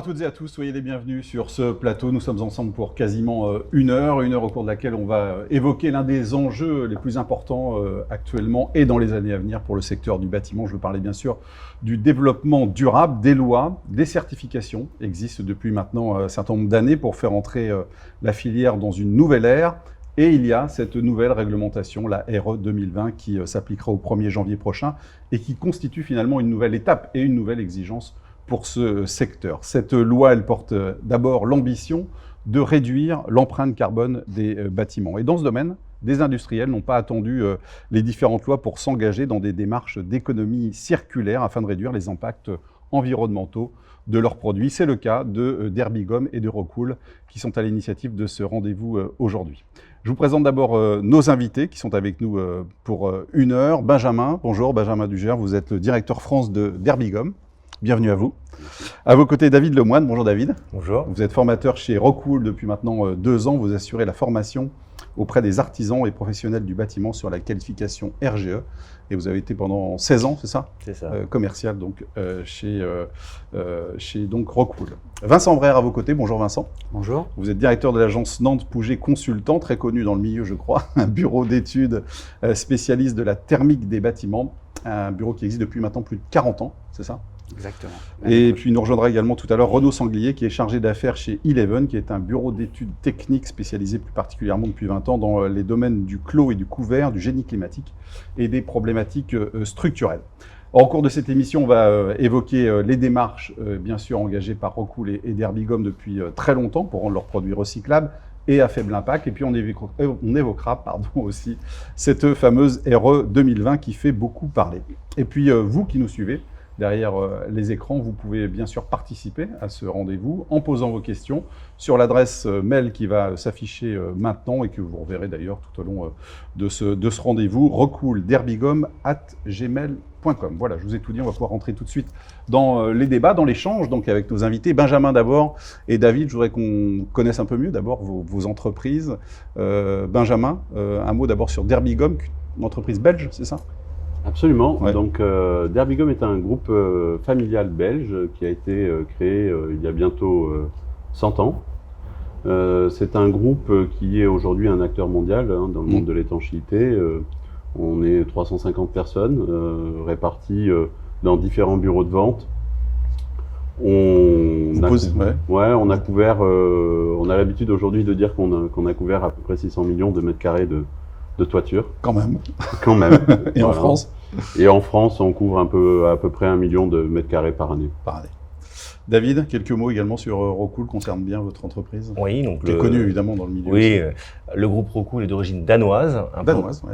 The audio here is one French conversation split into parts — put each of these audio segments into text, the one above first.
à toutes et à tous, soyez les bienvenus sur ce plateau. Nous sommes ensemble pour quasiment une heure au cours de laquelle on va évoquer l'un des enjeux les plus importants actuellement et dans les années à venir pour le secteur du bâtiment. Je veux parler bien sûr du développement durable, des lois, des certifications existent depuis maintenant un certain nombre d'années pour faire entrer la filière dans une nouvelle ère. Et il y a cette nouvelle réglementation, la RE 2020, qui s'appliquera au 1er janvier prochain et qui constitue finalement une nouvelle étape et une nouvelle exigence pour ce secteur. Cette loi, elle porte d'abord l'ambition de réduire l'empreinte carbone des bâtiments. Et dans ce domaine, des industriels n'ont pas attendu les différentes lois pour s'engager dans des démarches d'économie circulaire afin de réduire les impacts environnementaux de leurs produits. C'est le cas de Derbigum et de Rockwool qui sont à l'initiative de ce rendez-vous aujourd'hui. Je vous présente d'abord nos invités qui sont avec nous pour une heure. Benjamin, bonjour, Benjamin Dugère, vous êtes le directeur France de Derbigum. Bienvenue à vous. À vos côtés, David Lemoine. Bonjour David. Bonjour. Vous êtes formateur chez Rockwool depuis maintenant 2 ans. Vous assurez la formation auprès des artisans et professionnels du bâtiment sur la qualification RGE. Et vous avez été pendant 16 ans, c'est ça ? C'est ça. Commercial donc, chez donc Rockwool. Vincent Brère à vos côtés. Bonjour Vincent. Bonjour. Vous êtes directeur de l'agence Nantes Pouget Consultant, très connu dans le milieu je crois, un bureau d'études spécialiste de la thermique des bâtiments, un bureau qui existe depuis maintenant plus de 40 ans, c'est ça ? Exactement. Et puis il nous rejoindra également tout à l'heure Renaud Sanglier qui est chargé d'affaires chez Eleven, qui est un bureau d'études techniques spécialisé plus particulièrement depuis 20 ans dans les domaines du clos et du couvert, du génie climatique et des problématiques structurelles. En cours de cette émission, on va évoquer les démarches bien sûr engagées par Rockwool et Derbigum depuis très longtemps pour rendre leurs produits recyclables et à faible impact. Et puis on évoquera aussi cette fameuse RE 2020 qui fait beaucoup parler. Et puis vous qui nous suivez derrière les écrans, vous pouvez bien sûr participer à ce rendez-vous en posant vos questions sur l'adresse mail qui va s'afficher maintenant et que vous reverrez d'ailleurs tout au long de ce rendez-vous, rockwoolderbigum@gmail.com. Voilà, je vous ai tout dit, on va pouvoir rentrer tout de suite dans les débats, dans l'échange, donc avec nos invités. Benjamin d'abord et David, je voudrais qu'on connaisse un peu mieux d'abord vos entreprises. Benjamin, un mot d'abord sur Derbigum, une entreprise belge, c'est ça ? Absolument. Ouais. Donc, Derbigum est un groupe familial belge qui a été créé il y a bientôt 100 ans. C'est un groupe qui est aujourd'hui un acteur mondial dans le monde de l'étanchéité. On est 350 personnes réparties dans différents bureaux de vente. On a couvert. On a l'habitude aujourd'hui de dire qu'on a couvert à peu près 600 millions de mètres carrés de toiture. Quand même. Et Voilà. en France ? Et en France, on couvre à peu près 1 million de mètres carrés par année. David, quelques mots également sur Rockwool concerne bien votre entreprise. Oui, donc qui est connu évidemment dans le milieu. Oui, le groupe Rockwool est d'origine danoise,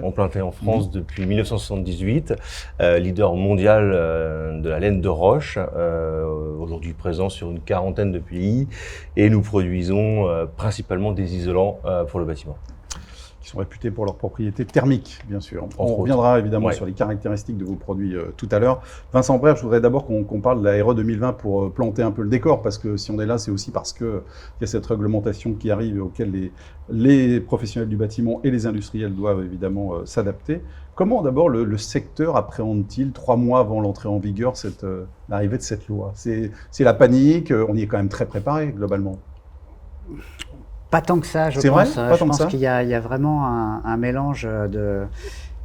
implanté en France depuis 1978, leader mondial de la laine de roche, aujourd'hui présent sur une quarantaine de pays, et nous produisons principalement des isolants pour le bâtiment. Qui sont réputés pour leurs propriétés thermiques, bien sûr. On reviendra évidemment sur les caractéristiques de vos produits tout à l'heure. Vincent Brère, je voudrais d'abord qu'on parle de la RE 2020 pour planter un peu le décor, parce que si on est là, c'est aussi parce qu'il y a cette réglementation qui arrive auquel les professionnels du bâtiment et les industriels doivent évidemment s'adapter. Comment d'abord le secteur appréhende-t-il 3 mois avant l'entrée en vigueur l'arrivée de cette loi ? C'est la panique, on y est quand même très préparé globalement. Pas tant que ça, je pense. Je pense qu'il y a vraiment un mélange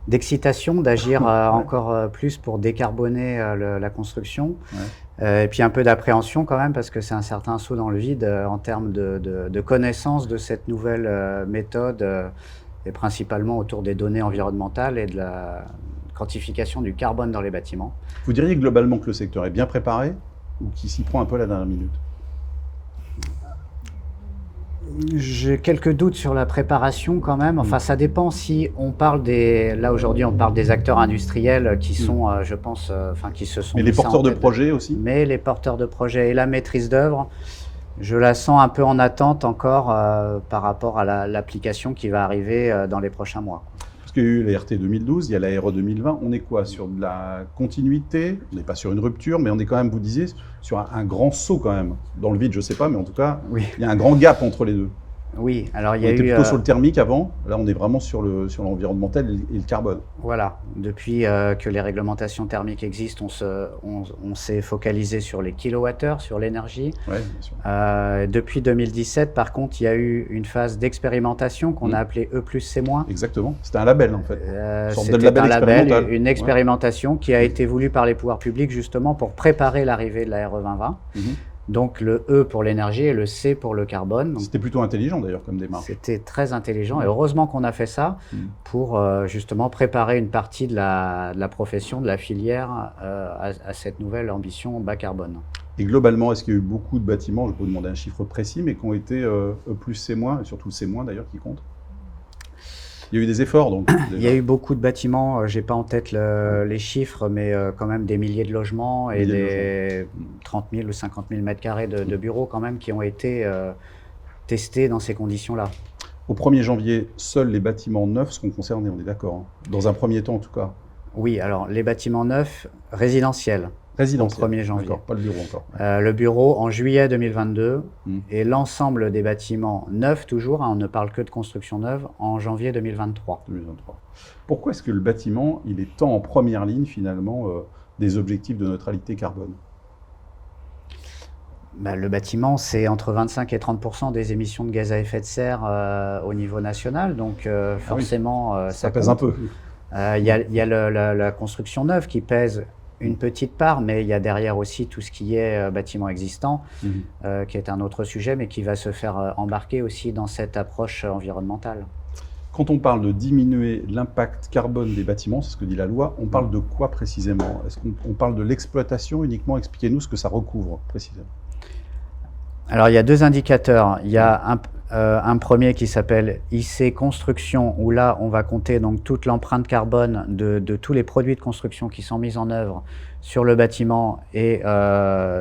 d'excitation, d'agir encore plus pour décarboner la construction. Ouais. Et puis un peu d'appréhension quand même, parce que c'est un certain saut dans le vide en termes de connaissance de cette nouvelle méthode, et principalement autour des données environnementales et de la quantification du carbone dans les bâtiments. Vous diriez globalement que le secteur est bien préparé ou qu'il s'y prend un peu à la dernière minute ? J'ai quelques doutes sur la préparation quand même. Enfin, ça dépend si on parle là aujourd'hui, on parle des acteurs industriels qui sont, je pense, qui se sont. Mais les porteurs de projets aussi. Mais les porteurs de projets et la maîtrise d'œuvre, je la sens un peu en attente encore par rapport à l'application qui va arriver dans les prochains mois. Parce qu'il y a eu la RT 2012, il y a la RE 2020. On est quoi ? Sur de la continuité ? On n'est pas sur une rupture, mais on est quand même, vous disiez, sur un grand saut quand même. Dans le vide, je ne sais pas, mais en tout cas, il y a un grand gap entre les deux. Oui, alors il y a eu... On était plutôt sur le thermique avant, là on est vraiment sur l'environnemental et le carbone. Voilà, depuis que les réglementations thermiques existent, on s'est focalisé sur les kilowattheures, sur l'énergie. Ouais, bien sûr. Depuis 2017, par contre, il y a eu une phase d'expérimentation qu'on a appelée E+C-. Exactement, c'était un label en fait. C'était un label, une expérimentation qui a été voulue par les pouvoirs publics justement pour préparer l'arrivée de la RE 2020. Donc le E pour l'énergie et le C pour le carbone. C'était plutôt intelligent d'ailleurs comme démarche. C'était très intelligent et heureusement qu'on a fait ça pour justement préparer une partie de la profession, de la filière à cette nouvelle ambition bas carbone. Et globalement, est-ce qu'il y a eu beaucoup de bâtiments, je peux vous demander un chiffre précis, mais qui ont été E+, C-, et surtout le C- d'ailleurs qui compte? Il y a eu des efforts donc. Déjà. Il y a eu beaucoup de bâtiments, j'ai pas en tête les chiffres, mais quand même des milliers de logements et des 30 000 ou 50 000 mètres carrés de bureaux quand même qui ont été testés dans ces conditions-là. Au 1er janvier, seuls les bâtiments neufs seront concernés, on est d'accord, hein, dans un premier temps en tout cas. Oui, alors les bâtiments neufs résidentiels. Résidentiel. Au 1er janvier. D'accord, pas le bureau encore. Le bureau en juillet 2022 et l'ensemble des bâtiments neufs toujours, hein, on ne parle que de construction neuve, en janvier 2023. Pourquoi est-ce que le bâtiment, il est tant en première ligne finalement des objectifs de neutralité carbone? Le bâtiment, c'est entre 25 et 30% des émissions de gaz à effet de serre au niveau national, donc forcément ça pèse un peu. Il y a la construction neuve qui pèse une petite part, mais il y a derrière aussi tout ce qui est bâtiment existant, qui est un autre sujet, mais qui va se faire embarquer aussi dans cette approche environnementale. Quand on parle de diminuer l'impact carbone des bâtiments, c'est ce que dit la loi, on parle de quoi précisément? Est-ce qu'on parle de l'exploitation uniquement? Expliquez-nous ce que ça recouvre précisément. Alors il y a deux indicateurs. Il y a un premier qui s'appelle IC Construction, où là on va compter donc toute l'empreinte carbone de tous les produits de construction qui sont mis en œuvre sur le bâtiment et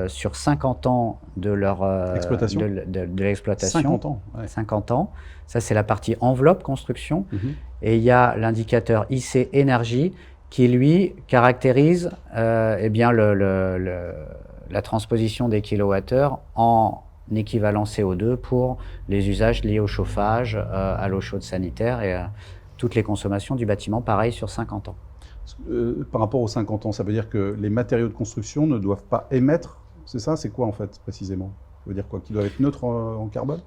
sur 50 ans de leur exploitation. De l'exploitation. 50 ans. Ouais. 50 ans. Ça c'est la partie enveloppe construction. Et il y a l'indicateur IC Énergie qui lui caractérise eh bien la transposition des kilowattheures en équivalent CO2 pour les usages liés au chauffage, à l'eau chaude sanitaire et à toutes les consommations du bâtiment, pareil sur 50 ans. Par rapport aux 50 ans, ça veut dire que les matériaux de construction ne doivent pas émettre, c'est ça? C'est quoi en fait précisément? Ça veut dire quoi? Qu'ils doivent être neutres en carbone?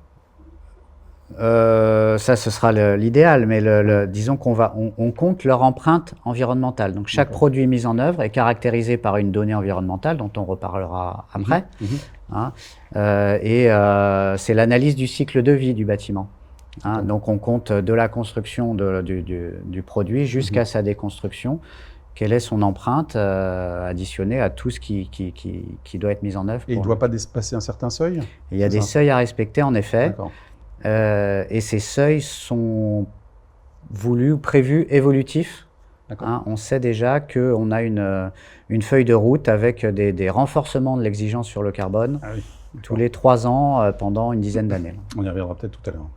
Ça, ce sera l'idéal, mais disons qu'on compte leur empreinte environnementale. Donc chaque produit mis en œuvre est caractérisé par une donnée environnementale dont on reparlera après. C'est l'analyse du cycle de vie du bâtiment. Donc on compte de la construction du produit jusqu'à sa déconstruction. Quelle est son empreinte additionnée à tout ce qui doit être mis en œuvre. Et il ne doit pas dépasser un certain seuil? Il y a des seuils à respecter en effet. Et ces seuils sont voulus, prévus, évolutifs. On sait déjà qu'on a une feuille de route avec des renforcements de l'exigence sur le carbone tous les 3 ans pendant une dizaine d'années. On y reviendra peut-être tout à l'heure.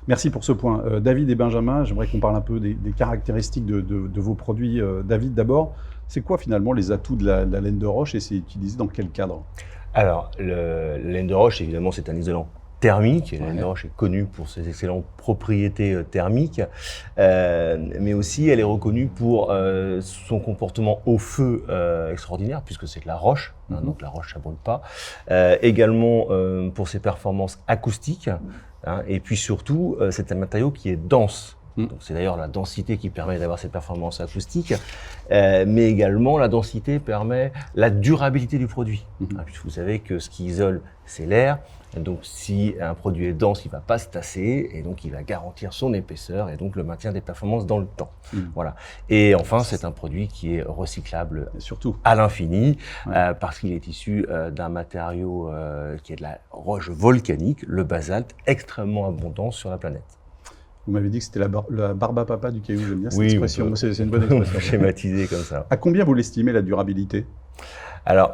Merci pour ce point. David et Benjamin, j'aimerais qu'on parle un peu des caractéristiques de vos produits. David, d'abord, c'est quoi finalement les atouts de la laine de roche et c'est utilisé dans quel cadre? Alors, la laine de roche, évidemment, c'est un isolant thermique. La laine de roche est connue pour ses excellentes propriétés thermiques, mais aussi elle est reconnue pour son comportement au feu extraordinaire, puisque c'est de la roche, donc la roche ça brûle pas. Également pour ses performances acoustiques, et puis surtout c'est un matériau qui est dense. C'est d'ailleurs la densité qui permet d'avoir cette performance acoustique, mais également la densité permet la durabilité du produit. Puisque vous savez que ce qui isole, c'est l'air. Donc si un produit est dense, il ne va pas se tasser, et donc il va garantir son épaisseur et donc le maintien des performances dans le temps. Voilà. Et enfin, c'est un produit qui est recyclable surtout à l'infini, parce qu'il est issu d'un matériau qui est de la roche volcanique, le basalte, extrêmement abondant sur la planète. Vous m'avez dit que c'était la barbe à papa du caillou, j'aime bien cette expression, c'est une bonne expression. Schématisé comme ça. À combien vous l'estimez la durabilité? Alors,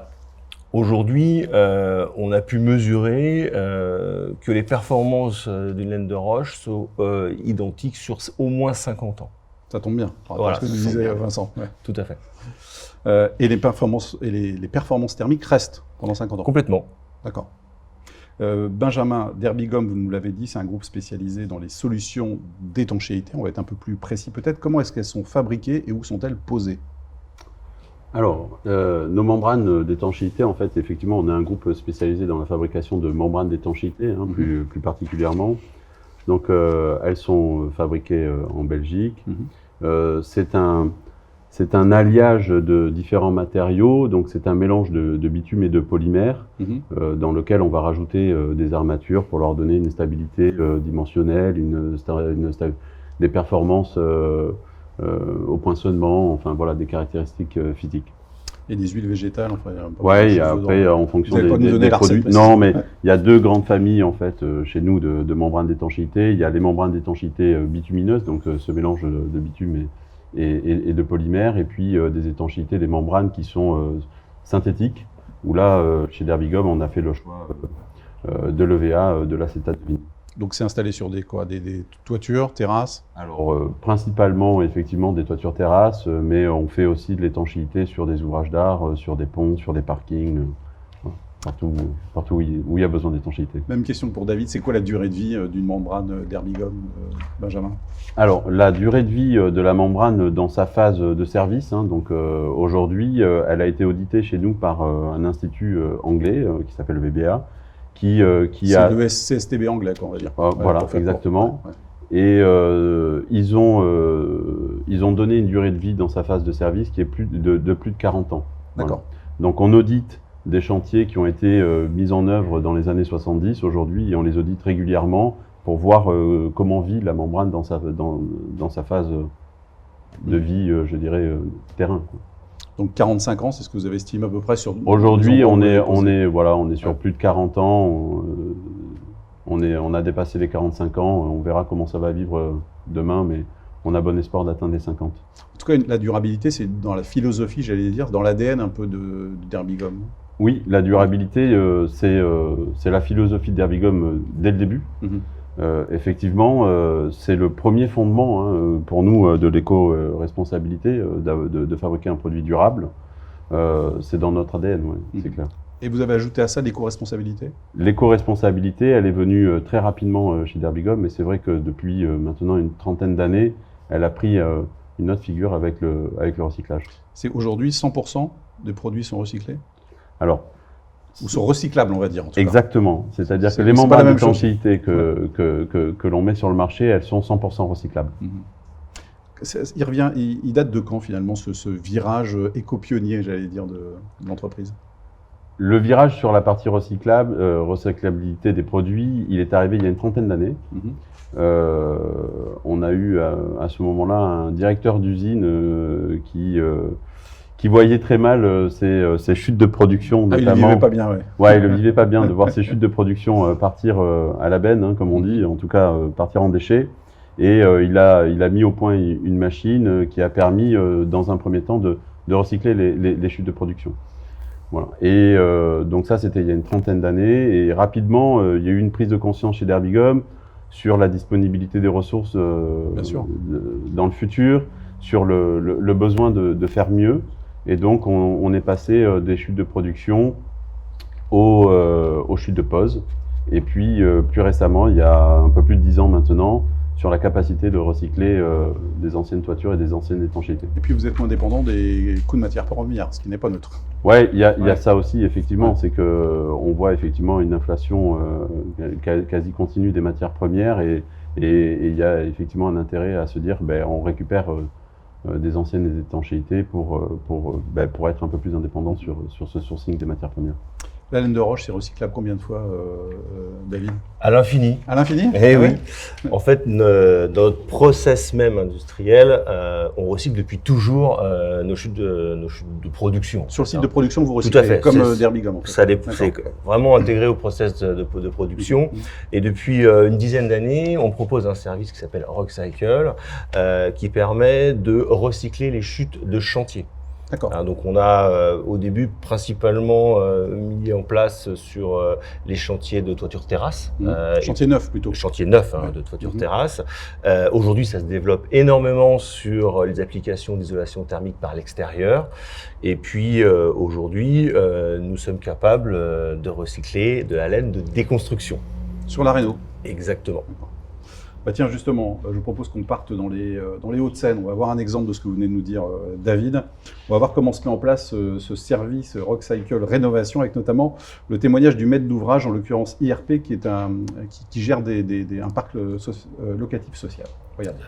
aujourd'hui, on a pu mesurer que les performances d'une laine de roche sont identiques sur au moins 50 ans. Ça tombe bien, voilà, ce que vous disiez Vincent. Tout à fait. Et les performances thermiques restent pendant 50 ans? Complètement. D'accord. Benjamin, Derbigum, vous nous l'avez dit, c'est un groupe spécialisé dans les solutions d'étanchéité. On va être un peu plus précis peut-être. Comment est-ce qu'elles sont fabriquées et où sont-elles posées? Alors, nos membranes d'étanchéité, en fait, effectivement, on est un groupe spécialisé dans la fabrication de membranes d'étanchéité, plus particulièrement. Donc, elles sont fabriquées en Belgique. C'est un alliage de différents matériaux, donc c'est un mélange de bitume et de polymère, dans lequel on va rajouter des armatures pour leur donner une stabilité dimensionnelle, des performances au poinçonnement, enfin voilà, des caractéristiques physiques. Et des huiles végétales, enfin, ouais, après, en fonction des produits. Non, mais il y a deux grandes familles, en fait, chez nous, de membranes d'étanchéité. Il y a les membranes d'étanchéité bitumineuses, donc ce mélange de bitume et de polymère, et puis des étanchéités, des membranes qui sont synthétiques, où là, chez Derbigum, on a fait le choix de l'EVA, de l'acétate de vinyle. Donc c'est installé sur des toitures, terrasses? Alors principalement effectivement des toitures terrasses, mais on fait aussi de l'étanchéité sur des ouvrages d'art, sur des ponts, sur des parkings, partout où il y a besoin d'étanchéité. Même question pour David, c'est quoi la durée de vie d'une membrane Derbigum, Benjamin? Alors la durée de vie de la membrane dans sa phase de service, donc aujourd'hui elle a été auditée chez nous par un institut anglais qui s'appelle le VBA. C'est le CSTB anglais, on va dire. Voilà, exactement. Et ils ont donné une durée de vie dans sa phase de service qui est de plus de 40 ans. D'accord. Voilà. Donc on audite des chantiers qui ont été mis en œuvre dans les années 70 aujourd'hui, et on les audite régulièrement pour voir comment vit la membrane dans sa phase de vie, je dirais, terrain, quoi. Donc 45 ans, c'est ce que vous avez estimé à peu près sur... Aujourd'hui, on est sur plus de 40 ans. On a dépassé les 45 ans. On verra comment ça va vivre demain, mais on a bon espoir d'atteindre les 50. En tout cas, la durabilité, c'est dans la philosophie, j'allais dire, dans l'ADN un peu de Derbigum. Oui, la durabilité, c'est la philosophie de Derbigum dès le début. Effectivement, c'est le premier fondement pour nous de l'éco-responsabilité, de fabriquer un produit durable. C'est dans notre ADN, c'est clair. Et vous avez ajouté à ça l'éco-responsabilité? L'éco-responsabilité, elle est venue très rapidement chez Derbigum, mais c'est vrai que depuis maintenant une trentaine d'années, elle a pris une autre figure avec le recyclage. C'est aujourd'hui 100% des produits sont recyclés? Alors, ou sont recyclables, on va dire. En tout Exactement. C'est-à-dire que les membranes d'étanchéité que l'on met sur le marché, elles sont 100% recyclables. Il date de quand finalement ce virage éco-pionnier, j'allais dire, de l'entreprise? Le virage sur la partie recyclabilité des produits, il est arrivé il y a une trentaine d'années. On a eu à ce moment-là un directeur d'usine qui voyait très mal ces chutes de production, notamment. Il ne vivait pas bien, ouais. Ouais, il ne vivait pas bien de voir ces chutes de production partir à la benne, comme on dit, en tout cas partir en déchets. Et il a mis au point une machine qui a permis, dans un premier temps, de recycler les chutes de production. Voilà. Et donc ça, c'était il y a une trentaine d'années. Et rapidement, il y a eu une prise de conscience chez Derbigum sur la disponibilité des ressources dans le futur, sur le besoin de faire mieux. Et donc, on est passé des chutes de production aux chutes de pose. Et puis, plus récemment, il y a un peu plus de 10 ans maintenant, sur la capacité de recycler des anciennes toitures et des anciennes étanchéités. Et puis, vous êtes moins dépendant des coûts de matières premières, ce qui n'est pas neutre. Oui, il y a ça aussi, effectivement. C'est qu'on voit effectivement une inflation quasi continue des matières premières, et il y a effectivement un intérêt à se dire, on récupère des anciennes étanchéités pour être un peu plus indépendant sur ce sourcing des matières premières. La laine de roche, c'est recyclable combien de fois, David? À l'infini. À l'infini? Eh oui. En fait, dans notre process même industriel, on recycle depuis toujours nos chutes de production. Sur le site de production, vous recyclez? Tout à fait. Comme Derbigum, en fait. C'est vraiment intégré au process de production. Et depuis une dizaine d'années, on propose un service qui s'appelle Rockcycle, qui permet de recycler les chutes de chantier. D'accord. Donc on a au début principalement mis en place sur les chantiers de toiture terrasse. Chantier neuf plutôt. Chantier neuf de toiture terrasse. Aujourd'hui ça se développe énormément sur les applications d'isolation thermique par l'extérieur. Et puis aujourd'hui nous sommes capables de recycler de la laine de déconstruction. Sur la réno. Exactement. Bah tiens, justement, je vous propose qu'on parte dans les Hauts-de-Seine. On va voir un exemple de ce que vous venez de nous dire, David. On va voir comment se met en place ce service Rockcycle Rénovation, avec notamment le témoignage du maître d'ouvrage, en l'occurrence IRP, qui gère un parc locatif social. Regardez.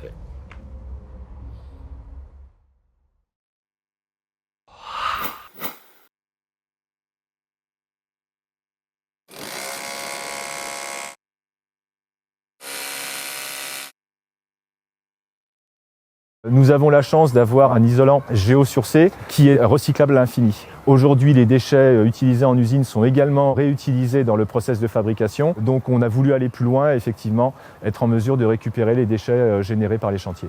Nous avons la chance d'avoir un isolant géosourcé qui est recyclable à l'infini. Aujourd'hui, les déchets utilisés en usine sont également réutilisés dans le process de fabrication. Donc on a voulu aller plus loin et effectivement être en mesure de récupérer les déchets générés par les chantiers.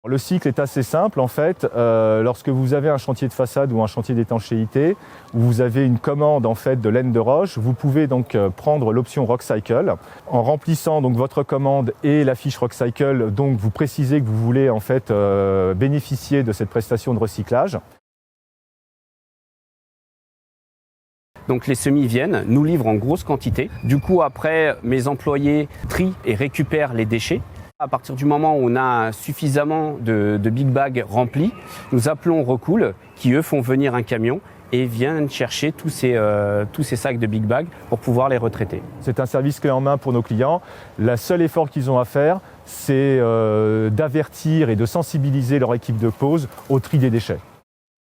Le cycle est assez simple en fait. Lorsque vous avez un chantier de façade ou un chantier d'étanchéité, où vous avez une commande en fait de laine de roche, vous pouvez donc prendre l'option Rockcycle. En remplissant donc votre commande et la fiche Rockcycle, donc vous précisez que vous voulez en fait bénéficier de cette prestation de recyclage. Donc les semis viennent, nous livrent en grosse quantité. Du coup après, mes employés trient et récupèrent les déchets. À partir du moment où on a suffisamment de big bags remplis, nous appelons Recool qui eux font venir un camion et viennent chercher tous ces sacs de big bags pour pouvoir les retraiter. C'est un service clé en main pour nos clients. Le seul effort qu'ils ont à faire, c'est d'avertir et de sensibiliser leur équipe de pose au tri des déchets.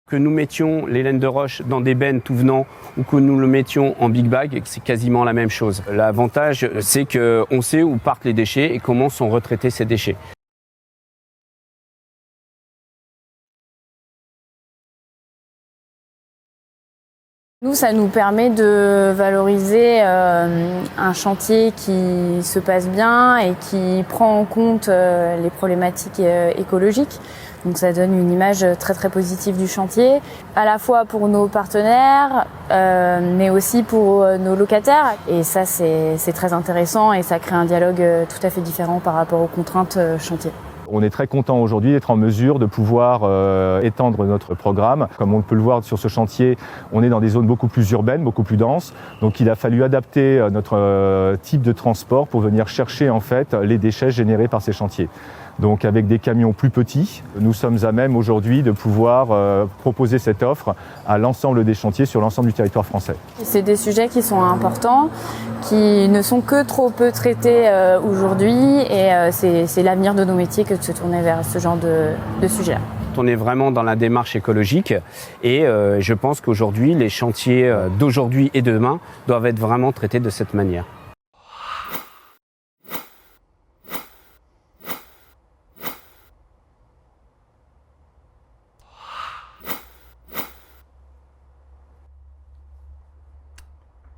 Que nous mettions les laines de roche dans des bennes tout venant ou que nous le mettions en big bag, c'est quasiment la même chose. L'avantage, c'est qu'on sait où partent les déchets et comment sont retraités ces déchets. Nous, ça nous permet de valoriser un chantier qui se passe bien et qui prend en compte les problématiques écologiques. Donc ça donne une image très très positive du chantier, à la fois pour nos partenaires, mais aussi pour nos locataires. Et ça, c'est très intéressant et ça crée un dialogue tout à fait différent par rapport aux contraintes chantier. On est très content aujourd'hui d'être en mesure de pouvoir étendre notre programme. Comme on peut le voir sur ce chantier, on est dans des zones beaucoup plus urbaines, beaucoup plus denses. Donc il a fallu adapter notre type de transport pour venir chercher en fait les déchets générés par ces chantiers. Donc avec des camions plus petits, nous sommes à même aujourd'hui de pouvoir proposer cette offre à l'ensemble des chantiers sur l'ensemble du territoire français. C'est des sujets qui sont importants, qui ne sont que trop peu traités aujourd'hui et c'est l'avenir de nos métiers que de se tourner vers ce genre de sujets. On est vraiment dans la démarche écologique et je pense qu'aujourd'hui, les chantiers d'aujourd'hui et de demain doivent être vraiment traités de cette manière.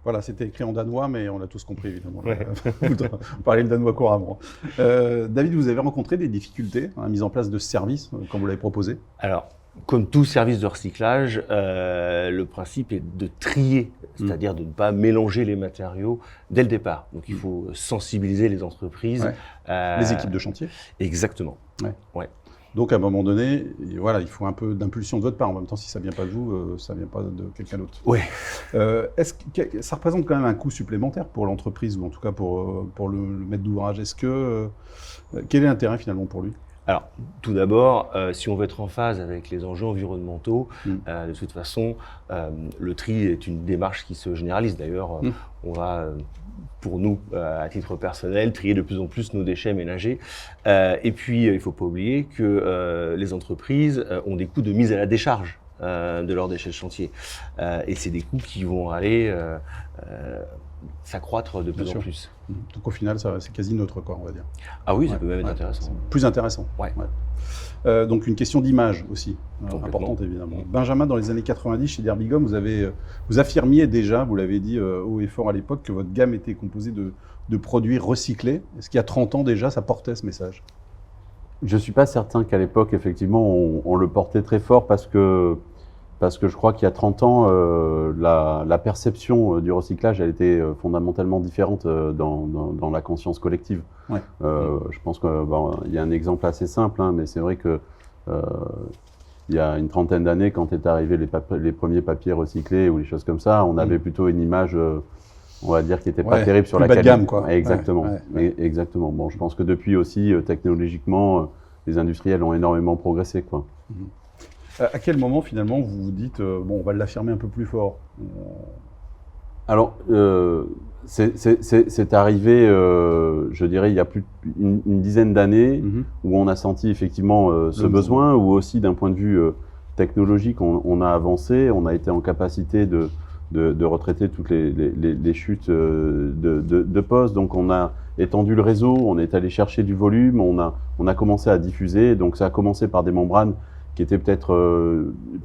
Voilà, c'était écrit en danois, mais on l'a tous compris, évidemment. Ouais. Vous parlez le danois couramment. David, vous avez rencontré des difficultés à la mise en place de ce service, quand vous l'avez proposé? Alors, comme tout service de recyclage, le principe est de trier, c'est-à-dire de ne pas mélanger les matériaux dès le départ. Donc, il faut sensibiliser les entreprises. Ouais. Les équipes de chantier. Exactement. Ouais. Ouais. Donc, à un moment donné, voilà, il faut un peu d'impulsion de votre part. En même temps, si ça ne vient pas de vous, ça ne vient pas de quelqu'un d'autre. Oui. Est-ce que ça représente quand même un coût supplémentaire pour l'entreprise, ou en tout cas pour le maître d'ouvrage? Quel est l'intérêt finalement pour lui? Alors, tout d'abord, si on veut être en phase avec les enjeux environnementaux, de toute façon, le tri est une démarche qui se généralise. D'ailleurs, on va, pour nous, à titre personnel, trier de plus en plus nos déchets ménagers. Et puis, il ne faut pas oublier que les entreprises ont des coûts de mise à la décharge de leurs déchets de chantier. Et c'est des coûts qui vont aller s'accroître de plus en plus. Donc au final, c'est quasi neutre, quoi, on va dire. Ah oui, ça peut même être intéressant. Plus intéressant. Ouais. Donc une question d'image aussi, importante évidemment. Benjamin, dans les années 90, chez Derbigum, vous affirmiez déjà, vous l'avez dit haut et fort à l'époque, que votre gamme était composée de produits recyclés. Est-ce qu'il y a 30 ans déjà, ça portait ce message? Je ne suis pas certain qu'à l'époque, effectivement, on le portait très fort parce que parce que je crois qu'il y a 30 ans, la perception du recyclage, elle était fondamentalement différente dans la conscience collective. Ouais. Je pense qu'il y a un exemple assez simple, hein, mais c'est vrai que il y a une trentaine d'années, quand est arrivé les premiers papiers recyclés ou les choses comme ça, on avait plutôt une image, on va dire, qui n'était pas terrible sur la qualité. Bas de gamme, quoi. Exactement. Exactement. Bon, je pense que depuis aussi, technologiquement, les industriels ont énormément progressé, quoi. À quel moment, finalement, vous vous dites, bon, on va l'affirmer un peu plus fort? Alors, c'est arrivé, je dirais, il y a plus une dizaine d'années, où on a senti effectivement ce besoin, où aussi d'un point de vue technologique, on a avancé, on a été en capacité de retraiter toutes les chutes de postes. Donc on a étendu le réseau, on est allé chercher du volume, on a commencé à diffuser. Donc ça a commencé par des membranes qui étaient peut-être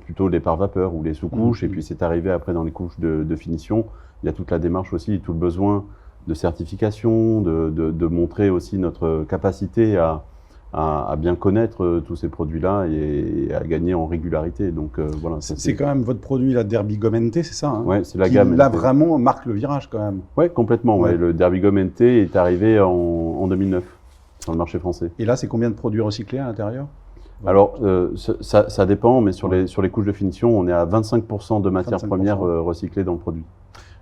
plutôt les pare-vapeurs ou les sous-couches, et puis c'est arrivé après dans les couches de finition. Il y a toute la démarche aussi, tout le besoin de certification, de montrer aussi notre capacité à bien connaître tous ces produits-là et à gagner en régularité. Donc voilà. C'est quand même votre produit, la Derby Gum NT, c'est ça, hein? Ouais, c'est la gamme. Là, vraiment marque le virage quand même. Ouais, complètement. Ouais. Le Derby Gum NT est arrivé en 2009 sur le marché français. Et là, c'est combien de produits recyclés à l'intérieur? Alors, ça dépend, mais sur les couches de finition, on est à 25% de matières premières recyclées dans le produit.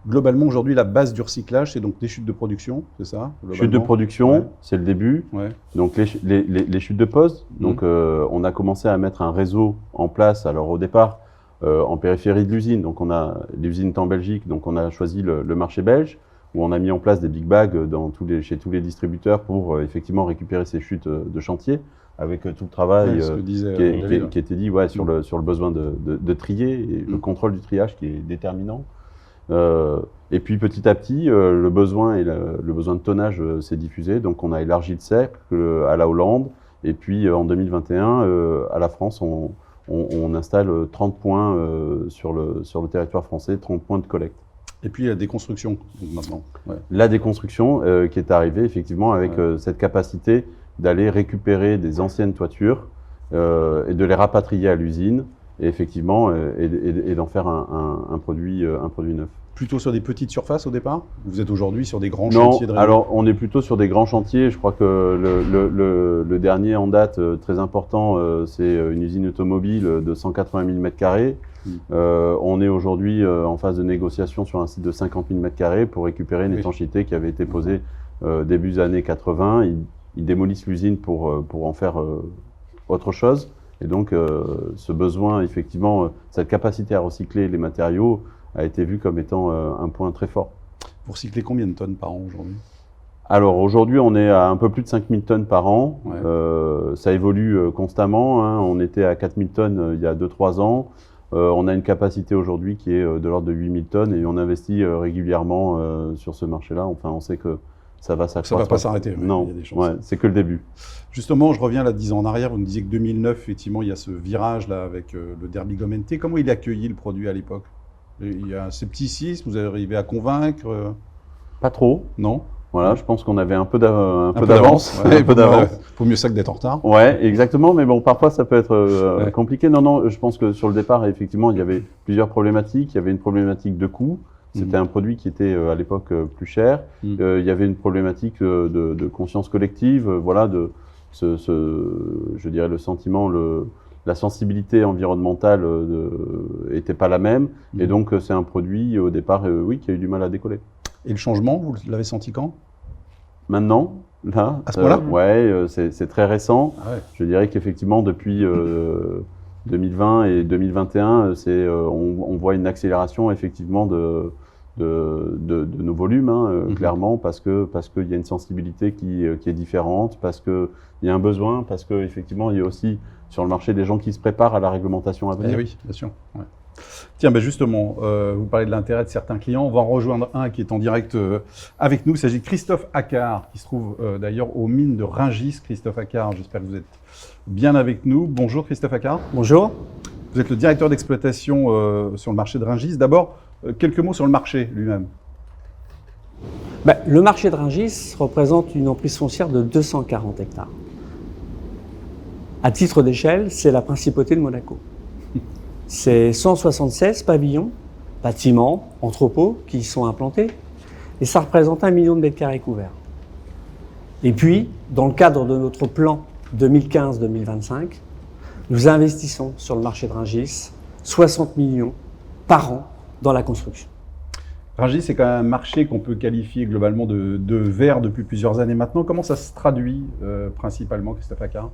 Globalement, aujourd'hui, la base du recyclage, c'est donc des chutes de production, c'est ça? Chutes de production, c'est le début. Ouais. Donc, les chutes de pose. Donc, on a commencé à mettre un réseau en place. Alors, au départ, en périphérie de l'usine. Donc, on a l'usine en Belgique. Donc, on a choisi le marché belge, où on a mis en place des big bags chez tous les distributeurs pour effectivement récupérer ces chutes de chantier, avec tout le travail qui était dit sur le besoin de trier et le contrôle du triage qui est déterminant. Et puis petit à petit, le besoin de tonnage s'est diffusé, donc on a élargi le cercle à la Hollande, et puis en 2021, à la France, on installe 30 points sur le territoire français, 30 points de collecte. Et puis la déconstruction, maintenant. Ouais. La déconstruction qui est arrivée effectivement avec cette capacité d'aller récupérer des anciennes toitures et de les rapatrier à l'usine, et effectivement, et d'en faire un produit neuf. Plutôt sur des petites surfaces au départ? Vous êtes aujourd'hui sur des grands chantiers de réseau? Alors on est plutôt sur des grands chantiers. Je crois que le dernier en date très important, c'est une usine automobile de 180 000 m². On est aujourd'hui en phase de négociation sur un site de 50 000 m² pour récupérer une étanchéité qui avait été posée début des années 80. Ils démolissent l'usine pour en faire autre chose. Et donc, ce besoin, effectivement, cette capacité à recycler les matériaux a été vu comme étant un point très fort. Vous recyclez combien de tonnes par an aujourd'hui? Alors, aujourd'hui, on est à un peu plus de 5 000 tonnes par an. Ouais. Ça évolue constamment, hein. On était à 4 000 tonnes il y a 2-3 ans. On a une capacité aujourd'hui qui est de l'ordre de 8 000 tonnes et on investit régulièrement sur ce marché-là. Enfin, on sait que ça va s'accroître. Ça ne va pas s'arrêter. Non, c'est que le début. Justement, je reviens là 10 ans en arrière. Vous me disiez que 2009, effectivement, il y a ce virage-là avec le Derby Gum NT. Comment il a accueilli le produit à l'époque? Il y a un scepticisme, vous arrivez à convaincre? Pas trop. Non? Voilà, je pense qu'on avait un peu d'avance. Ouais, faut mieux ça que d'être en retard. Ouais, exactement. Mais bon, parfois ça peut être compliqué. Non, je pense que sur le départ, effectivement, il y avait plusieurs problématiques. Il y avait une problématique de coût. C'était un produit qui était à l'époque plus cher. Il y avait une problématique de conscience collective. Voilà, je dirais le sentiment, la sensibilité environnementale était pas la même. Et donc c'est un produit au départ, qui a eu du mal à décoller. Et le changement, vous l'avez senti quand? Maintenant, là, à ce point-là? Ouais, c'est très récent. Ah ouais. Je dirais qu'effectivement, depuis 2020 et 2021, on voit une accélération effectivement de nos volumes, clairement, parce qu'il y a une sensibilité qui est différente, parce qu'il y a un besoin, parce qu'effectivement, il y a aussi sur le marché des gens qui se préparent à la réglementation à venir. Oui, bien sûr. Ouais. Tiens, justement, vous parlez de l'intérêt de certains clients. On va en rejoindre un qui est en direct avec nous. Il s'agit de Christophe Accard, qui se trouve d'ailleurs aux mines de Rungis. Christophe Accard, j'espère que vous êtes bien avec nous. Bonjour Christophe Accard. Bonjour. Vous êtes le directeur d'exploitation sur le marché de Rungis. D'abord, quelques mots sur le marché lui-même. Le marché de Rungis représente une emprise foncière de 240 hectares. À titre d'échelle, c'est la principauté de Monaco. C'est 176 pavillons, bâtiments, entrepôts qui y sont implantés. Et ça représente 1 million de mètres carrés couverts. Et puis, dans le cadre de notre plan 2015-2025, nous investissons sur le marché de Rungis 60 millions par an dans la construction. Rungis, c'est quand même un marché qu'on peut qualifier globalement de vert depuis plusieurs années maintenant. Comment ça se traduit principalement, Christophe Accard?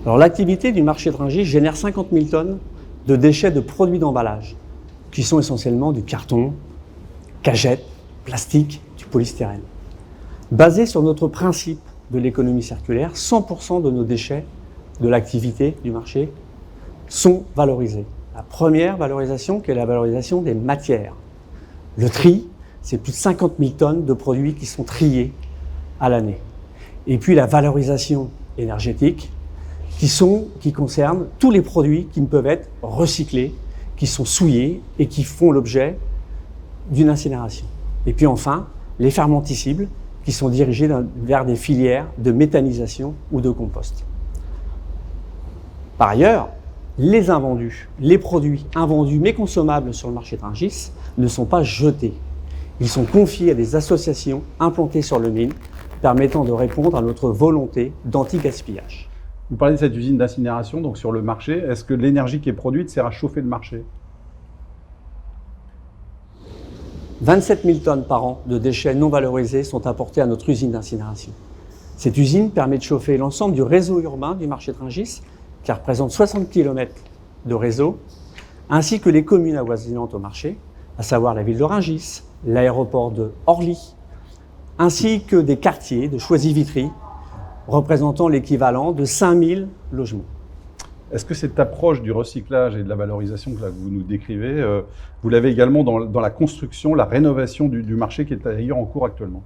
Alors, l'activité du marché de Rungis génère 50 000 tonnes de déchets de produits d'emballage, qui sont essentiellement du carton, cagettes, plastique, du polystyrène. Basé sur notre principe de l'économie circulaire, 100% de nos déchets de l'activité du marché sont valorisés. La première valorisation, qui est la valorisation des matières. Le tri, c'est plus de 50 000 tonnes de produits qui sont triés à l'année. Et puis la valorisation énergétique, qui concerne tous les produits qui ne peuvent être recyclés, qui sont souillés et qui font l'objet d'une incinération. Et puis enfin, les fermenticibles, qui sont dirigés vers des filières de méthanisation ou de compost. Par ailleurs, les invendus, les produits invendus mais consommables sur le marché de Rungis ne sont pas jetés. Ils sont confiés à des associations implantées sur le mine, permettant de répondre à notre volonté d'anti-gaspillage. Vous parlez de cette usine d'incinération donc sur le marché. Est-ce que l'énergie qui est produite sert à chauffer le marché? 27 000 tonnes par an de déchets non valorisés sont apportés à notre usine d'incinération. Cette usine permet de chauffer l'ensemble du réseau urbain du marché de Rungis, qui représente 60 km de réseau, ainsi que les communes avoisinantes au marché, à savoir la ville de Rungis, l'aéroport de Orly, ainsi que des quartiers de Choisy-Vitry, représentant l'équivalent de 5000 logements. Est-ce que cette approche du recyclage et de la valorisation que vous nous décrivez, vous l'avez également dans la construction, la rénovation du marché qui est d'ailleurs en cours actuellement?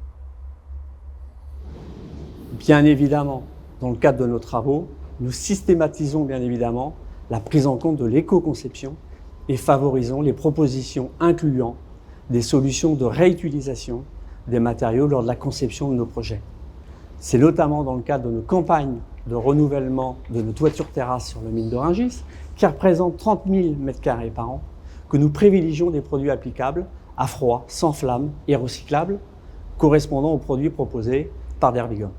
Bien évidemment, dans le cadre de nos travaux, nous systématisons bien évidemment la prise en compte de l'éco-conception et favorisons les propositions incluant des solutions de réutilisation des matériaux lors de la conception de nos projets. C'est notamment dans le cadre de nos campagnes de renouvellement de nos toitures terrasses sur le mine de Rungis, qui représentent 30 000 m² par an, que nous privilégions des produits applicables à froid, sans flamme et recyclables, correspondant aux produits proposés par Derbigum.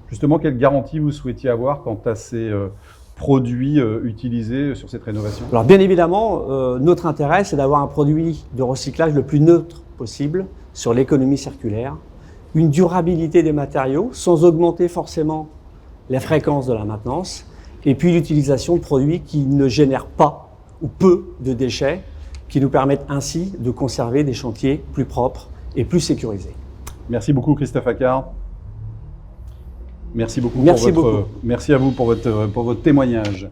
Justement, quelle garantie vous souhaitiez avoir quant à ces produits utilisés sur cette rénovation? Alors bien évidemment, notre intérêt, c'est d'avoir un produit de recyclage le plus neutre possible sur l'économie circulaire, une durabilité des matériaux sans augmenter forcément la fréquence de la maintenance, et puis l'utilisation de produits qui ne génèrent pas ou peu de déchets, qui nous permettent ainsi de conserver des chantiers plus propres et plus sécurisés. Merci beaucoup Christophe Accard. Merci beaucoup. Merci à vous pour votre témoignage.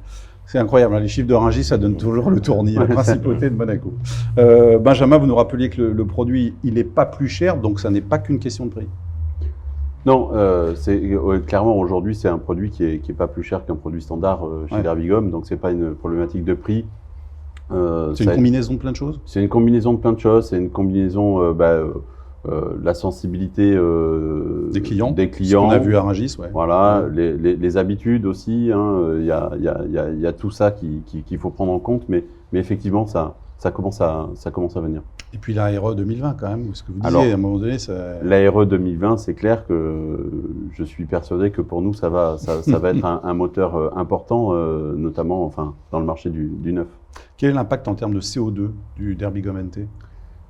C'est incroyable, hein, les chiffres de Rungis, ça donne toujours le tournis, la principauté de Monaco. Benjamin, vous nous rappeliez que le produit, il n'est pas plus cher, donc ça n'est pas qu'une question de prix. Non, clairement aujourd'hui c'est un produit qui est pas plus cher qu'un produit standard chez Derbigum, donc c'est pas une problématique de prix. C'est une combinaison de plein de choses. C'est une combinaison de plein de choses, c'est une combinaison la sensibilité des clients. Ce qu'on a vu à Rungis, ouais. Voilà, les habitudes aussi. Il y a tout ça qu'il faut prendre en compte, mais effectivement ça commence à venir. Et puis la RE 2020 quand même, ce que vous disiez à un moment donné. La RE 2020, c'est clair que je suis persuadé que pour nous ça va être un moteur important, notamment dans le marché du neuf. Quel est l'impact en termes de CO2 du Derbigum NT?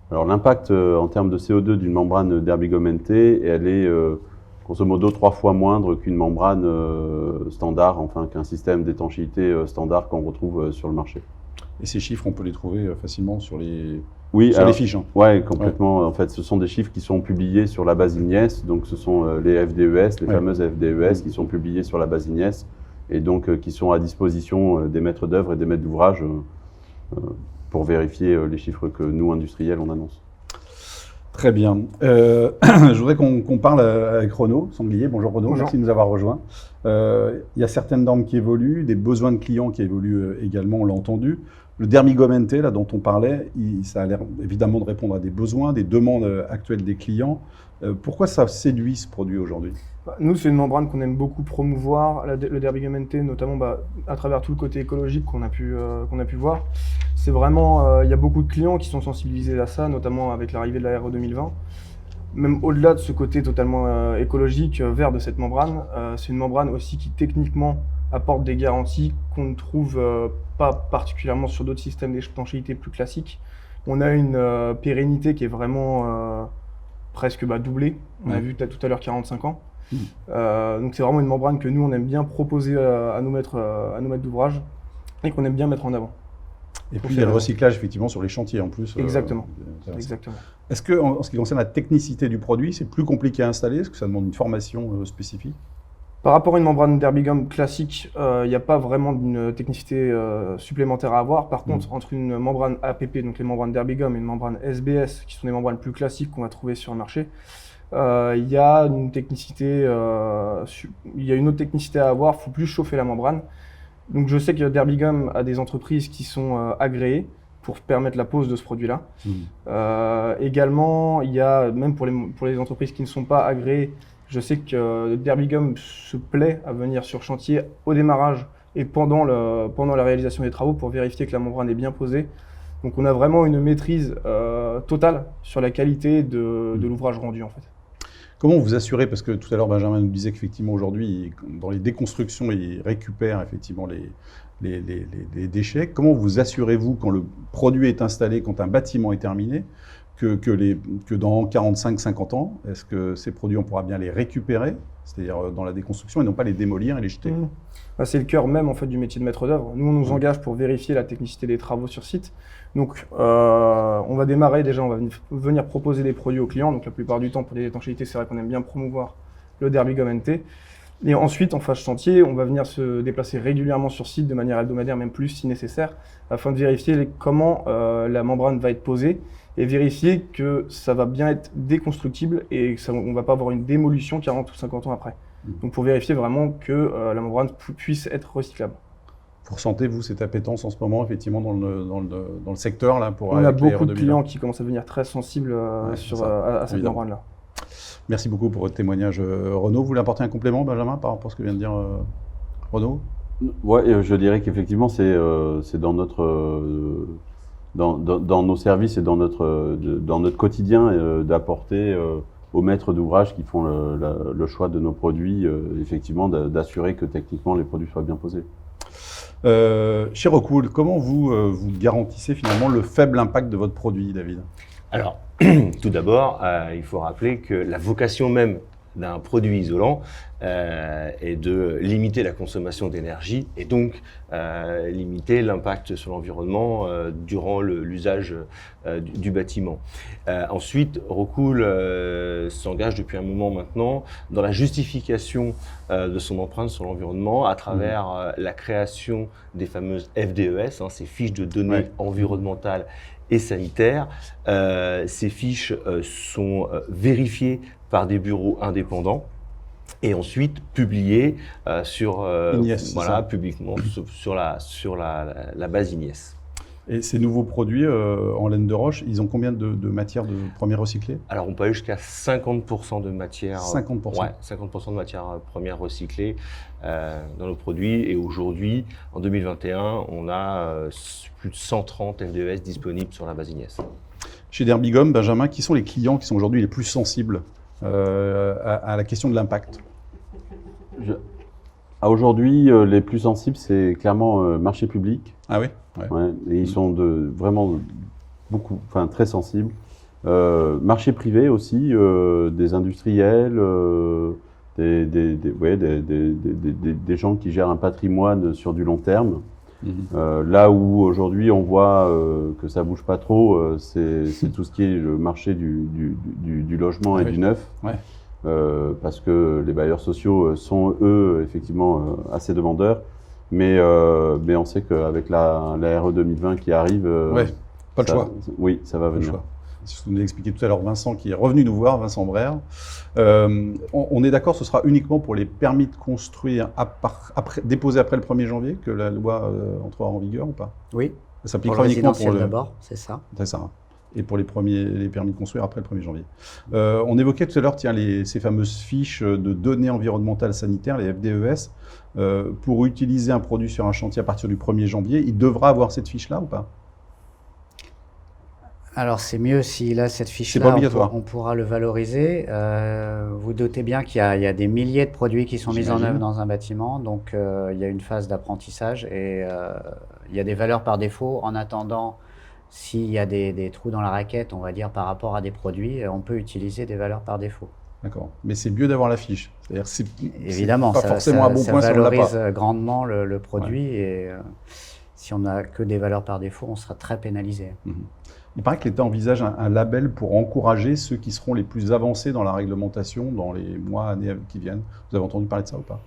Alors l'impact en termes de CO2 d'une membrane Derbigum NT, elle est grosso modo 3 fois moindre qu'une membrane standard, qu'un système d'étanchéité standard qu'on retrouve sur le marché. Et ces chiffres, on peut les trouver facilement sur les fiches. Hein. Oui, complètement. Ouais. En fait, ce sont des chiffres qui sont publiés sur la base IGNES, donc ce sont les FDES, les fameuses FDES qui sont publiées sur la base IGNES et donc qui sont à disposition des maîtres d'œuvre et des maîtres d'ouvrage pour vérifier les chiffres que nous, industriels, on annonce. Très bien. Je voudrais qu'on parle avec Renaud Sanglier. Bonjour Renaud, merci de nous avoir rejoints. Il y a certaines normes qui évoluent, des besoins de clients qui évoluent également, on l'a entendu. Le Derbigum NT, là, dont on parlait, ça a l'air évidemment de répondre à des besoins, des demandes actuelles des clients. Pourquoi ça séduit ce produit aujourd'hui? Nous, c'est une membrane qu'on aime beaucoup promouvoir, le Derbigum NT, notamment à travers tout le côté écologique qu'on a pu voir. C'est vraiment, il y a beaucoup de clients qui sont sensibilisés à ça, notamment avec l'arrivée de la RE 2020. Même au-delà de ce côté totalement écologique, vert de cette membrane, c'est une membrane aussi qui techniquement apporte des garanties qu'on ne trouve pas particulièrement sur d'autres systèmes d'étanchéité plus classiques. On a une pérennité qui est vraiment presque doublée. On a vu tout à l'heure 45 ans. Donc c'est vraiment une membrane que nous on aime bien proposer à nos maîtres d'ouvrage et qu'on aime bien mettre en avant. Et puis il y a le recyclage effectivement sur les chantiers en plus. Exactement. Est-ce que en ce qui concerne la technicité du produit, c'est plus compliqué à installer? Est-ce que ça demande une formation spécifique? Par rapport à une membrane Derbigum classique, il n'y a pas vraiment d'une technicité supplémentaire à avoir. Par contre, entre une membrane APP, donc les membranes Derbigum, et une membrane SBS, qui sont des membranes plus classiques qu'on va trouver sur le marché, il y a une technicité, il y a une autre technicité à avoir. Il faut plus chauffer la membrane. Donc je sais que Derbigum a des entreprises qui sont agréées pour permettre la pose de ce produit-là. Également, il y a même pour les entreprises qui ne sont pas agréées, je sais que Derbigum se plaît à venir sur chantier au démarrage et pendant la réalisation des travaux pour vérifier que la membrane est bien posée. Donc on a vraiment une maîtrise totale sur la qualité de l'ouvrage rendu en fait. Comment vous assurez, parce que tout à l'heure Benjamin nous disait qu'effectivement aujourd'hui dans les déconstructions il récupère effectivement les déchets, comment vous assurez-vous quand le produit est installé, quand un bâtiment est terminé, que dans 45-50 ans, est-ce que ces produits, on pourra bien les récupérer, c'est-à-dire dans la déconstruction, et non pas les démolir et les jeter? C'est le cœur même en fait, du métier de maître d'œuvre. Nous, on nous engage pour vérifier la technicité des travaux sur site. Donc, on va démarrer déjà, on va venir proposer des produits aux clients. Donc, la plupart du temps, pour les étanchéités, c'est vrai qu'on aime bien promouvoir le Derbigum NT. Et ensuite, en phase chantier, on va venir se déplacer régulièrement sur site de manière hebdomadaire, même plus si nécessaire, afin de vérifier comment la membrane va être posée et vérifier que ça va bien être déconstructible et qu'on ne va pas avoir une démolition 40 ou 50 ans après. Donc pour vérifier vraiment que la membrane puisse être recyclable. Vous ressentez, vous, cette appétence en ce moment, effectivement, dans le secteur là, on a beaucoup de clients qui commencent à devenir très sensibles à cette membrane-là. Merci beaucoup pour votre témoignage, Renaud. Vous voulez apporter un complément, Benjamin, par rapport à ce que vient de dire Renaud? Oui, je dirais qu'effectivement, c'est dans notre... Dans nos services et dans notre quotidien d'apporter aux maîtres d'ouvrage qui font le choix de nos produits, effectivement, d'assurer que techniquement les produits soient bien posés. Chez Rockwool, comment vous garantissez finalement le faible impact de votre produit, David? Alors, tout d'abord, il faut rappeler que la vocation même d'un produit isolant est de limiter la consommation d'énergie et donc limiter l'impact sur l'environnement durant l'usage du bâtiment. Ensuite, Rockwool s'engage depuis un moment maintenant dans la justification de son empreinte sur l'environnement à travers la création des fameuses FDES, ces fiches de données environnementales et sanitaires. Ces fiches sont vérifiées par des bureaux indépendants et ensuite publiées publiquement sur la base INIES. Et ces nouveaux produits en laine de roche, ils ont combien de matières premières recyclées? Alors on peut aller jusqu'à 50% de matières. 50%. Ouais, 50% de matières premières recyclées dans nos produits. Et aujourd'hui, en 2021, on a plus de 130 FDES disponibles sur la base INIES. Chez Derbigum, Benjamin, qui sont les clients qui sont aujourd'hui les plus sensibles à la question de l'impact? Aujourd'hui, les plus sensibles, c'est clairement marché public. Ah oui? Ouais, et ils sont vraiment très sensibles. Marché privé aussi, des industriels, des gens qui gèrent un patrimoine sur du long terme. Là où aujourd'hui on voit que ça bouge pas trop, c'est tout ce qui est le marché du logement et du neuf. Parce que les bailleurs sociaux sont eux effectivement assez demandeurs, mais on sait qu'avec la RE 2020 qui arrive, pas le choix. Oui, ça va venir. C'est ce que vous nous expliqué tout à l'heure Vincent qui est revenu nous voir, Vincent Brère. On est d'accord, ce sera uniquement pour les permis de construire déposés après le 1er janvier que la loi entrera en vigueur ou pas? Oui. Ça s'appliquera uniquement pour le d'abord, c'est ça. C'est ça. Et pour les permis de construire après le 1er janvier. On évoquait tout à l'heure ces fameuses fiches de données environnementales sanitaires, les FDES. Pour utiliser un produit sur un chantier à partir du 1er janvier, il devra avoir cette fiche-là ou pas? Alors c'est mieux s'il a cette fiche-là, c'est pas obligatoire. On pourra le valoriser. Vous doutez bien qu'il y a des milliers de produits qui sont mis en œuvre dans un bâtiment, donc il y a une phase d'apprentissage et il y a des valeurs par défaut. En attendant, s'il y a des trous dans la raquette, on va dire par rapport à des produits, on peut utiliser des valeurs par défaut. D'accord, mais c'est mieux d'avoir la fiche. Évidemment, pas forcément un bon point ça si on l'a valorise pas. grandement le produit et si on n'a que des valeurs par défaut, on sera très pénalisé. Il paraît que l'État envisage un label pour encourager ceux qui seront les plus avancés dans la réglementation dans les mois, années qui viennent. Vous avez entendu parler de ça ou pas?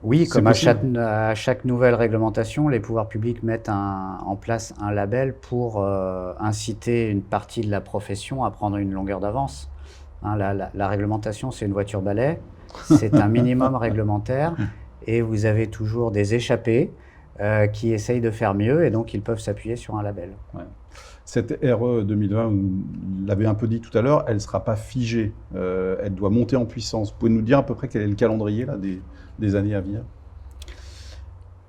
Oui, comme à chaque nouvelle réglementation, les pouvoirs publics mettent en place un label pour inciter une partie de la profession à prendre une longueur d'avance. La réglementation, c'est une voiture balai, c'est un minimum réglementaire et vous avez toujours des échappés qui essayent de faire mieux et donc ils peuvent s'appuyer sur un label. Ouais. Cette RE 2020, vous l'avez un peu dit tout à l'heure, elle ne sera pas figée, elle doit monter en puissance. Vous pouvez nous dire à peu près quel est le calendrier là, des années à venir?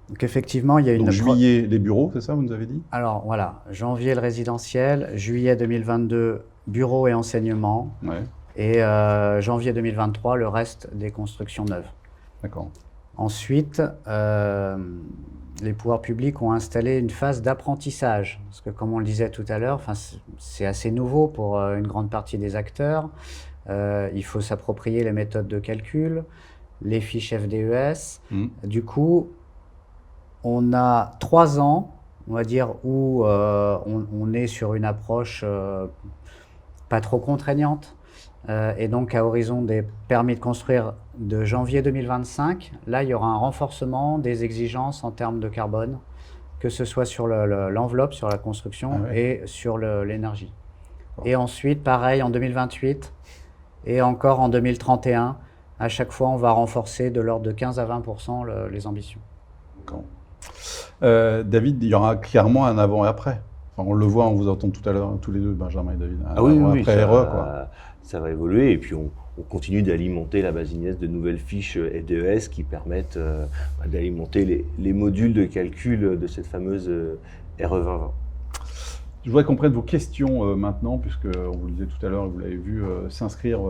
Donc effectivement, il y a Donc, juillet, les bureaux, c'est ça, vous nous avez dit? Alors voilà, janvier le résidentiel, juillet 2022, bureaux et enseignement, et janvier 2023, le reste des constructions neuves. D'accord. Ensuite, les pouvoirs publics ont installé une phase d'apprentissage, parce que comme on le disait tout à l'heure, c'est assez nouveau pour une grande partie des acteurs. Il faut s'approprier les méthodes de calcul, les fiches FDES. Du coup, on a 3 ans, on va dire, où on est sur une approche pas trop contraignante. Et donc, à horizon des permis de construire de janvier 2025, là, il y aura un renforcement des exigences en termes de carbone, que ce soit sur l'enveloppe, sur la construction et sur l'énergie. Et ensuite, pareil, en 2028 et encore en 2031, à chaque fois, on va renforcer de l'ordre de 15 à 20% les ambitions. David, il y aura clairement un avant et après. Enfin, on le voit, on vous entend tout à l'heure, tous les deux, Benjamin et David. Oui, après RE, quoi. Ça va évoluer et puis on continue d'alimenter la base Inès de nouvelles fiches FDES qui permettent d'alimenter les modules de calcul de cette fameuse RE 2020. Je voudrais qu'on prenne vos questions maintenant, puisque on vous le disait tout à l'heure, vous l'avez vu s'inscrire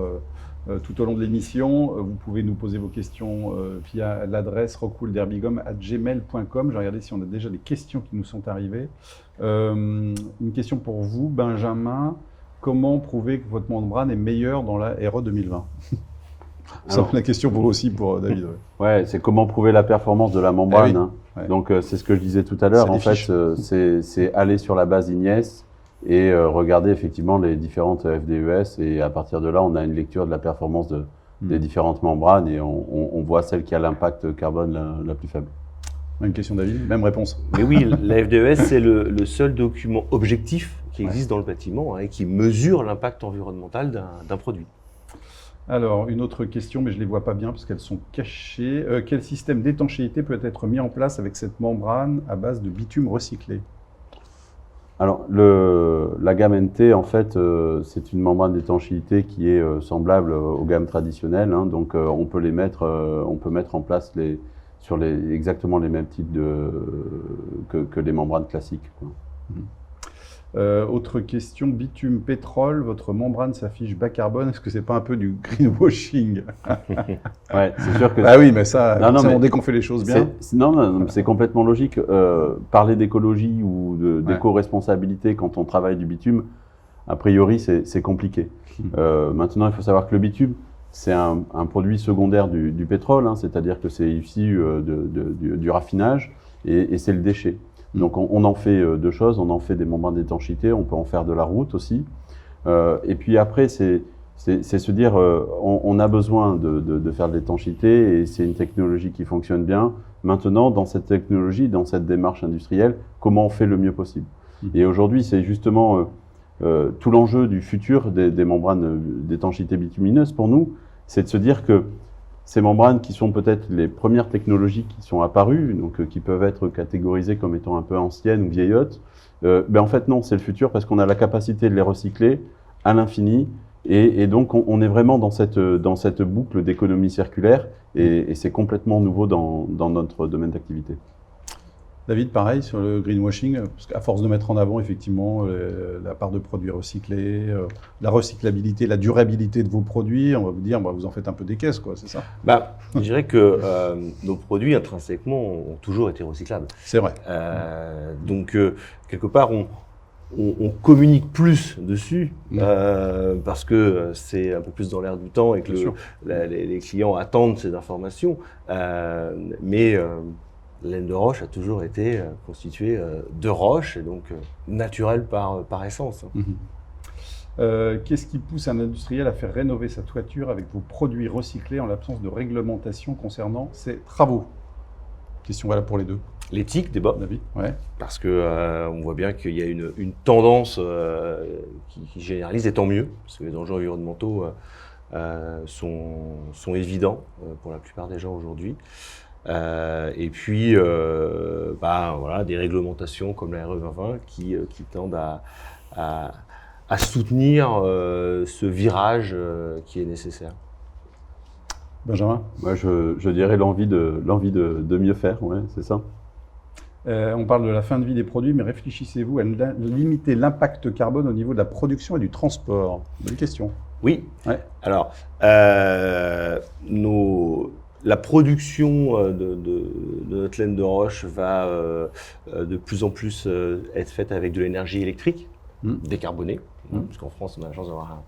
tout au long de l'émission. Vous pouvez nous poser vos questions via l'adresse rockwoolderbygum@gmail.com. Je vais regarder si on a déjà des questions qui nous sont arrivées. Une question pour vous, Benjamin. Comment prouver que votre membrane est meilleure dans la RE 2020? C'est la question pour aussi pour David. Ouais, c'est comment prouver la performance de la membrane. Donc c'est ce que je disais tout à l'heure. En fait, c'est aller sur la base Ignies et regarder effectivement les différentes FDES et à partir de là, on a une lecture de la performance des différentes membranes et on voit celle qui a l'impact carbone la plus faible. Une question David, même réponse. Mais oui, la FDES, c'est le seul document objectif qui existe dans le bâtiment et qui mesure l'impact environnemental d'un produit. Alors, une autre question, mais je ne les vois pas bien parce qu'elles sont cachées. Quel système d'étanchéité peut être mis en place avec cette membrane à base de bitume recyclé? Alors, la gamme NT, en fait, c'est une membrane d'étanchéité qui est semblable aux gammes traditionnelles. Donc, on peut mettre en place sur exactement les mêmes types que les membranes classiques. Autre question, bitume pétrole, votre membrane s'affiche bas carbone, est-ce que c'est pas un peu du greenwashing? Ouais, c'est sûr que... Ah oui, mais ça, dès qu'on fait les choses bien... Non, c'est complètement logique. Parler d'écologie ou d'éco-responsabilité quand on travaille du bitume, a priori, c'est compliqué. Maintenant, il faut savoir que le bitume, c'est un produit secondaire du pétrole, c'est-à-dire que c'est issu du raffinage et c'est le déchet. Donc on en fait 2 choses, on en fait des membranes d'étanchéité, on peut en faire de la route aussi. Et puis après, c'est se dire, on a besoin de faire de l'étanchéité et c'est une technologie qui fonctionne bien. Maintenant, dans cette technologie, dans cette démarche industrielle, comment on fait le mieux possible? Et aujourd'hui, c'est justement tout l'enjeu du futur des membranes d'étanchéité bitumineuse pour nous, c'est de se dire que ces membranes qui sont peut-être les premières technologies qui sont apparues, donc qui peuvent être catégorisées comme étant un peu anciennes ou vieillottes, en fait non, c'est le futur parce qu'on a la capacité de les recycler à l'infini et donc on est vraiment dans cette boucle d'économie circulaire et c'est complètement nouveau dans notre domaine d'activité. David, pareil sur le greenwashing, parce qu'à force de mettre en avant effectivement la part de produits recyclés, la recyclabilité, la durabilité de vos produits, on va vous dire, vous en faites un peu des caisses, quoi, c'est ça? Je dirais que nos produits intrinsèquement ont toujours été recyclables. C'est vrai. Donc quelque part, on communique plus dessus parce que c'est un peu plus dans l'air du temps et que les clients attendent ces informations, mais la laine de roche a toujours été constituée de roche et donc naturelle par essence. Qu'est-ce qui pousse un industriel à faire rénover sa toiture avec vos produits recyclés en l'absence de réglementation concernant ses travaux? Question valable pour les deux. L'éthique, débat. David, ouais. Parce que on voit bien qu'il y a une tendance qui généralise, et tant mieux, parce que les enjeux environnementaux sont évidents pour la plupart des gens aujourd'hui. Et puis, des réglementations comme la RE 2020 qui tendent à soutenir ce virage qui est nécessaire. Benjamin? Moi, je dirais l'envie de mieux faire, ouais, c'est ça. On parle de la fin de vie des produits, mais réfléchissez-vous à limiter l'impact carbone au niveau de la production et du transport? Bonne question. Oui. Ouais. Alors, la production de notre laine de roche va de plus en plus être faite avec de l'énergie électrique décarbonée, parce qu'en France, on a la chance d'avoir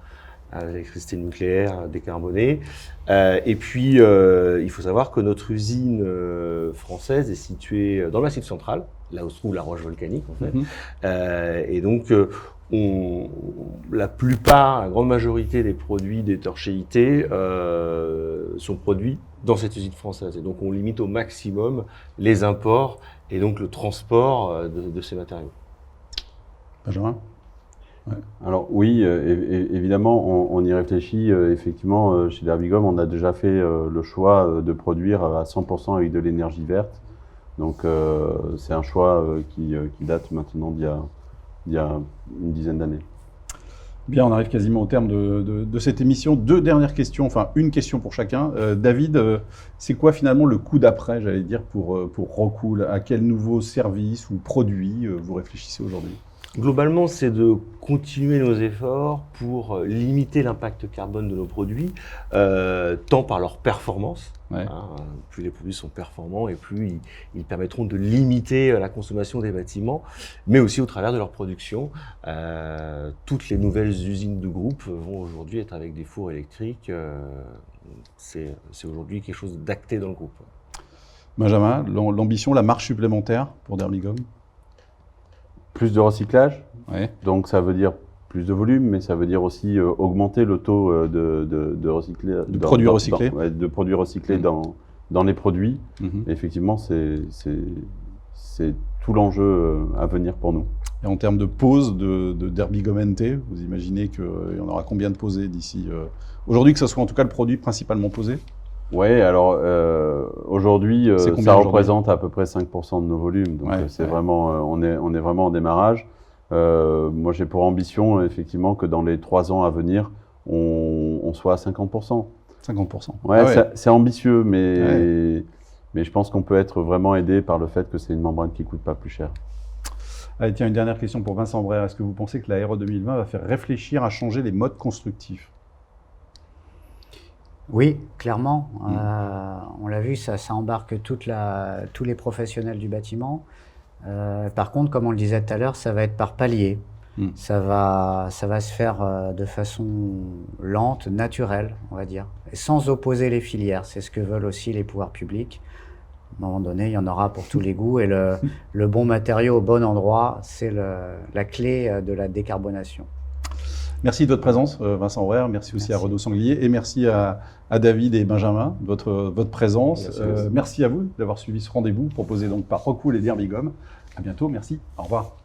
l'électricité nucléaire décarbonée. Et puis, il faut savoir que notre usine française est située dans le Massif central, là où se trouve la roche volcanique, en fait. Et donc, la grande majorité des produits d'étanchéité sont produits dans cette usine française. Et donc, on limite au maximum les imports et donc le transport de ces matériaux. Benjamin? Ouais. Alors oui, évidemment, on y réfléchit. Effectivement, chez Derbigum, on a déjà fait le choix de produire à 100% avec de l'énergie verte. Donc, c'est un choix qui date maintenant d'il y a une dizaine d'années. Bien, on arrive quasiment au terme de cette émission. Deux dernières questions, enfin une question pour chacun. David, c'est quoi finalement le coup d'après, j'allais dire, pour Rockwool? À quel nouveau service ou produit vous réfléchissez aujourd'hui? Globalement, c'est de continuer nos efforts pour limiter l'impact carbone de nos produits, tant par leur performance. Ouais. Plus les produits sont performants et plus ils permettront de limiter la consommation des bâtiments, mais aussi au travers de leur production. Toutes les nouvelles usines du groupe vont aujourd'hui être avec des fours électriques. C'est aujourd'hui quelque chose d'acté dans le groupe. Benjamin, l'ambition, la marche supplémentaire pour Derbigum? Plus de recyclage, ouais. Donc ça veut dire plus de volume, mais ça veut dire aussi augmenter le taux de produits recyclés. De produits recyclés dans les produits. Et effectivement, c'est tout l'enjeu à venir pour nous. Et en termes de pose de Derbigum NT, vous imaginez qu'il y en aura combien de posés d'ici aujourd'hui, que ce soit en tout cas le produit principalement posé? Oui, alors aujourd'hui, ça représente à peu près 5% de nos volumes. Donc c'est vraiment, on est vraiment en démarrage. Moi, j'ai pour ambition, effectivement, que dans les 3 ans à venir, on soit à 50%. 50%. Ouais, c'est ambitieux, mais je pense qu'on peut être vraiment aidé par le fait que c'est une membrane qui ne coûte pas plus cher. Allez, tiens, une dernière question pour Vincent Brère. Est-ce que vous pensez que la RE 2020 va faire réfléchir à changer les modes constructifs? Oui, clairement. On l'a vu, ça embarque tous les professionnels du bâtiment. Par contre, comme on le disait tout à l'heure, ça va être par palier. Ça va se faire de façon lente, naturelle, on va dire, et sans opposer les filières. C'est ce que veulent aussi les pouvoirs publics. À un moment donné, il y en aura pour tous les goûts, et le bon matériau au bon endroit, c'est la clé de la décarbonation. Merci de votre présence, Vincent Brère. Merci aussi à Renaud Sanglier et merci à David et Benjamin de votre présence. Merci à vous d'avoir suivi ce rendez-vous proposé donc par Rockwool et Derbigum. À bientôt, merci, au revoir.